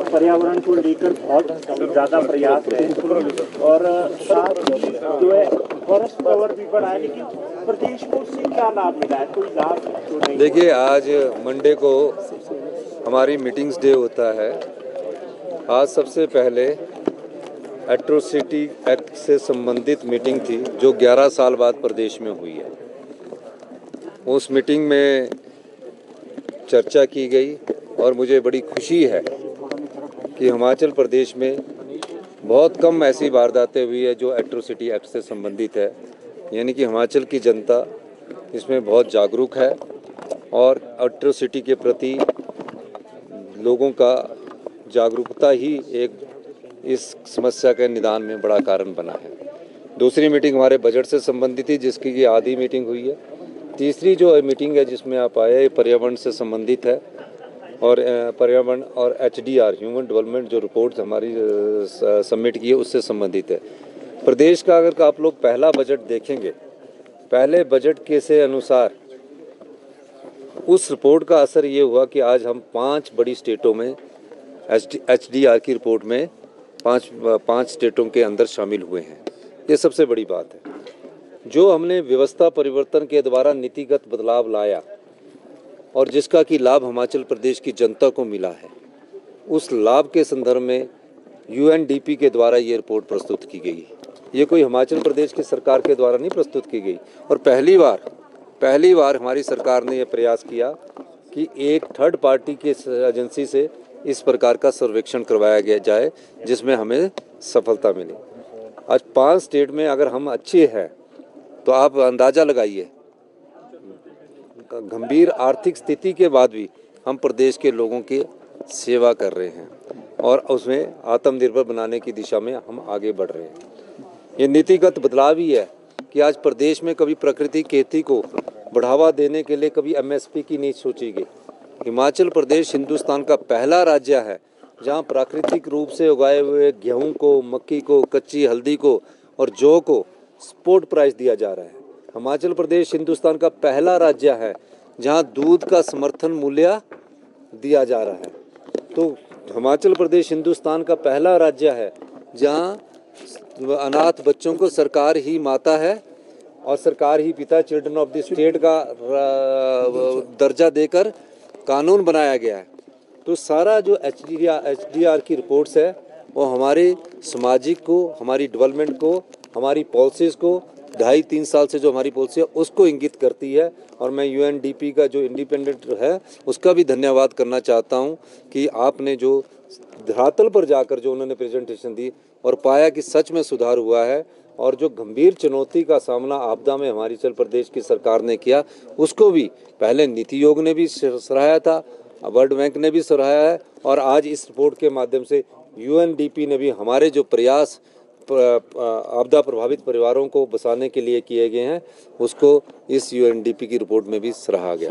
पर्यावरण को लेकर बहुत ज्यादा प्रयास है और साथ ही जो है फॉरेस्ट कवर भी बढ़ा है, लेकिन प्रदेश को उससे क्या लाभ मिला है? कोई लाभ तो नहीं। देखिए, आज मंडे को हमारी मीटिंग्स डे होता है। आज सबसे पहले एट्रोसिटी एक्ट से संबंधित मीटिंग थी जो 11 साल बाद प्रदेश में हुई है। उस मीटिंग में चर्चा की गई और मुझे बड़ी खुशी है कि हिमाचल प्रदेश में बहुत कम ऐसी वारदातें हुई है जो एट्रोसिटी एक्ट से संबंधित है। यानी कि हिमाचल की जनता इसमें बहुत जागरूक है और एट्रोसिटी के प्रति लोगों का जागरूकता ही एक इस समस्या के निदान में बड़ा कारण बना है। दूसरी मीटिंग हमारे बजट से संबंधित थी जिसकी ये आधी मीटिंग हुई है। तीसरी जो मीटिंग है जिसमें आप आए पर्यावरण से संबंधित है और पर्यावरण और HDR ह्यूमन डेवलपमेंट जो रिपोर्ट हमारी सबमिट की है उससे संबंधित है। प्रदेश का अगर आप लोग पहला बजट देखेंगे, पहले बजट के से अनुसार उस रिपोर्ट का असर ये हुआ कि आज हम 5 बड़ी स्टेटों में HDR की रिपोर्ट में पाँच स्टेटों के अंदर शामिल हुए हैं। ये सबसे बड़ी बात है। जो हमने व्यवस्था परिवर्तन के द्वारा नीतिगत बदलाव लाया और जिसका कि लाभ हिमाचल प्रदेश की जनता को मिला है, उस लाभ के संदर्भ में UNDP के द्वारा ये रिपोर्ट प्रस्तुत की गई। ये कोई हिमाचल प्रदेश की सरकार के द्वारा नहीं प्रस्तुत की गई और पहली बार हमारी सरकार ने यह प्रयास किया कि एक थर्ड पार्टी के एजेंसी से इस प्रकार का सर्वेक्षण करवाया गया जाए जिसमें हमें सफलता मिली। आज 5 स्टेट में अगर हम अच्छे हैं तो आप अंदाज़ा लगाइए, गंभीर आर्थिक स्थिति के बाद भी हम प्रदेश के लोगों की सेवा कर रहे हैं और उसमें आत्मनिर्भर बनाने की दिशा में हम आगे बढ़ रहे हैं। ये नीतिगत बदलाव ही है कि आज प्रदेश में कभी प्राकृतिक खेती को बढ़ावा देने के लिए कभी MSP की नहीं सोची गई। हिमाचल प्रदेश हिंदुस्तान का पहला राज्य है जहां प्राकृतिक रूप से उगाए हुए गेहूं को, मक्की को, कच्ची हल्दी को और जौ को सपोर्ट प्राइस दिया जा रहा है। हिमाचल प्रदेश हिंदुस्तान का पहला राज्य है जहां दूध का समर्थन मूल्य दिया जा रहा है। तो हिमाचल प्रदेश हिंदुस्तान का पहला राज्य है जहां अनाथ बच्चों को सरकार ही माता है और सरकार ही पिता, चिल्ड्रन ऑफ द स्टेट का दर्जा देकर कानून बनाया गया है। तो सारा जो HDR की रिपोर्ट्स है वो हमारे सामाजिक को, हमारी डेवलपमेंट को, हमारी पॉलिसीज़ को 2.5-3 साल से जो हमारी पॉलिसी है उसको इंगित करती है। और मैं UNDP का जो इंडिपेंडेंट है उसका भी धन्यवाद करना चाहता हूं कि आपने जो धरातल पर जाकर जो उन्होंने प्रेजेंटेशन दी और पाया कि सच में सुधार हुआ है और जो गंभीर चुनौती का सामना आपदा में हमारी हिमाचल प्रदेश की सरकार ने किया उसको भी पहले नीति आयोग ने भी सराहाया था, वर्ल्ड बैंक ने भी सराहाया है और आज इस रिपोर्ट के माध्यम से UNDP ने भी हमारे जो प्रयास आपदा प्रभावित परिवारों को बसाने के लिए किए गए हैं उसको इस UNDP की रिपोर्ट में भी सराहा गया।